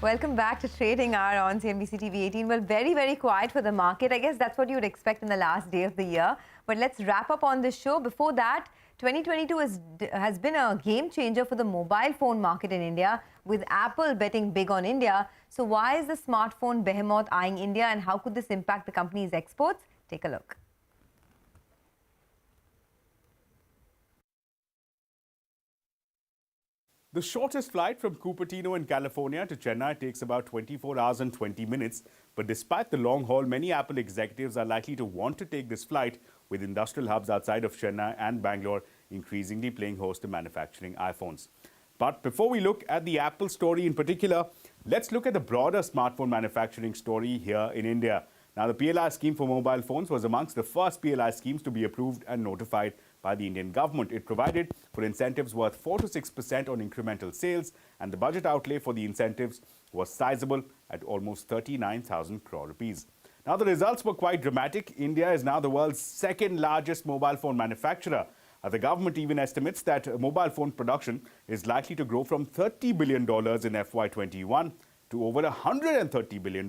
Welcome back to Trading Hour on CNBC-TV18. Well, very quiet for the market. I guess that's what you would expect in the last day of the year. But let's wrap up on this show. Before that, 2022 has been a game changer for the mobile phone market in India, with Apple betting big on India. So why is the smartphone behemoth eyeing India, and how could this impact the company's exports? Take a look. The shortest flight from Cupertino in California to Chennai takes about 24 hours and 20 minutes. But despite the long haul, many Apple executives are likely to want to take this flight, with industrial hubs outside of Chennai and Bangalore increasingly playing host to manufacturing iPhones. But before we look at the Apple story in particular, let's look at the broader smartphone manufacturing story here in India. Now, the PLI scheme for mobile phones was amongst the first PLI schemes to be approved and notified by the Indian government. It provided for incentives worth 4 to 6% on incremental sales, and the budget outlay for the incentives was sizable at almost 39,000 crore rupees. Now, the results were quite dramatic. India is now the world's second largest mobile phone manufacturer. The government even estimates that mobile phone production is likely to grow from $30 billion in FY21 to over $130 billion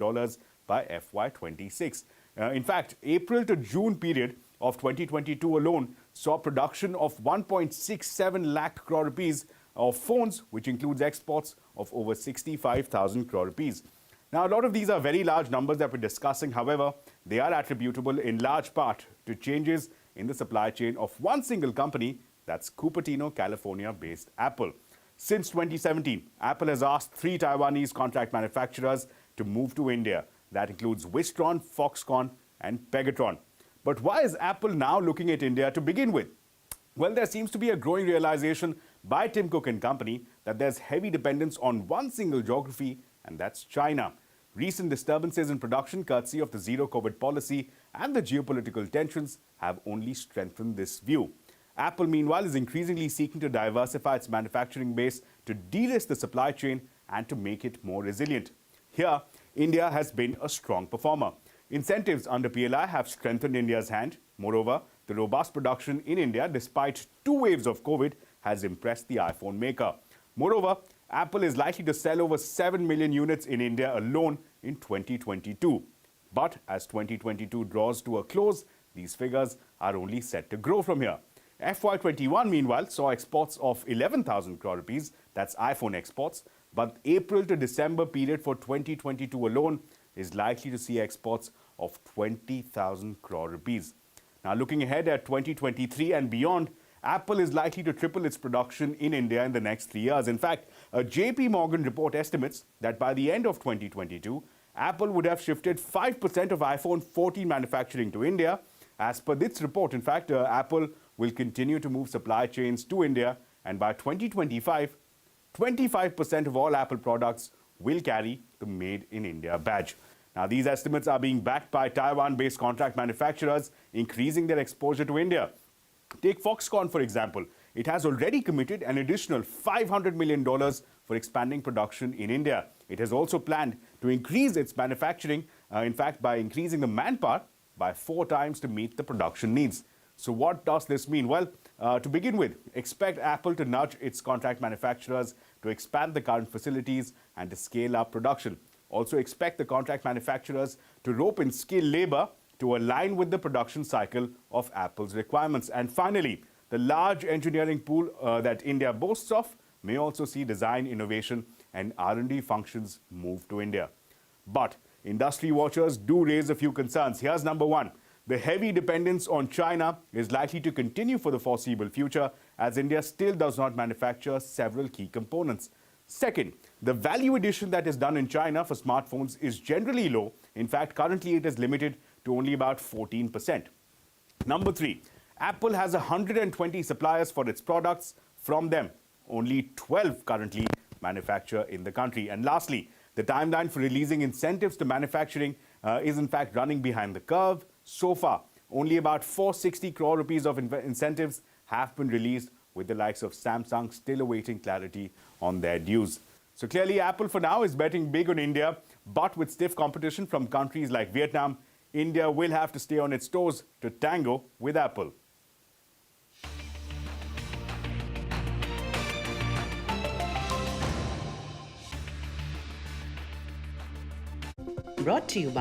by FY26. In fact, April to June period of 2022 alone saw production of 1.67 lakh crore rupees of phones, which includes exports of over 65,000 crore rupees. Now, a lot of these are very large numbers that we're discussing. However, they are attributable in large part to changes in the supply chain of one single company, that's Cupertino, California-based Apple. Since 2017, Apple has asked 3 Taiwanese contract manufacturers to move to India. That includes Wistron, Foxconn, and Pegatron. But why is Apple now looking at India to begin with? Well, there seems to be a growing realization by Tim Cook and Company that there's heavy dependence on one single geography, and that's China. Recent disturbances in production, courtesy of the zero-COVID policy and the geopolitical tensions, have only strengthened this view. Apple, meanwhile, is increasingly seeking to diversify its manufacturing base to de-risk the supply chain and to make it more resilient. Here, India has been a strong performer. Incentives under PLI have strengthened India's hand. Moreover, the robust production in India, despite 2 waves of COVID, has impressed the iPhone maker. Moreover, Apple is likely to sell over 7 million units in India alone in 2022. But as 2022 draws to a close, these figures are only set to grow from here. FY21, meanwhile, saw exports of 11,000 crore rupees, that's iPhone exports, but April to December period for 2022 alone is likely to see exports of 20,000 crore rupees. Now, looking ahead at 2023 and beyond, Apple is likely to triple its production in India in the next 3 years. In fact, a JP Morgan report estimates that by the end of 2022, Apple would have shifted 5% of iPhone 14 manufacturing to India. As per this report, in fact, Apple will continue to move supply chains to India, and by 2025, 25% of all Apple products will carry the Made in India badge. Now, these estimates are being backed by Taiwan-based contract manufacturers increasing their exposure to India. Take Foxconn, for example. It has already committed an additional $500 million for expanding production in India. It has also planned to increase its manufacturing, in fact, by increasing the manpower by 4 times to meet the production needs. So what does this mean? Well, to begin with, expect Apple to nudge its contract manufacturers to expand the current facilities and to scale up production. Also expect the contract manufacturers to rope in skilled labor to align with the production cycle of Apple's requirements. And finally, the large engineering pool that India boasts of may also see design, innovation, and R&D functions move to India. But industry watchers do raise a few concerns. Here's number one. The heavy dependence on China is likely to continue for the foreseeable future, as India still does not manufacture several key components. Second, the value addition that is done in China for smartphones is generally low. In fact, currently it is limited to only about 14%. Number 3, Apple has 120 suppliers for its products. From them, only 12 currently manufacture in the country. And lastly, the timeline for releasing incentives to manufacturing is in fact running behind the curve. So far, only about 460 crore rupees of incentives have been released, with the likes of Samsung still awaiting clarity on their dues. So clearly, Apple for now is betting big on India, but with stiff competition from countries like Vietnam, India will have to stay on its toes to tango with Apple. brought to you by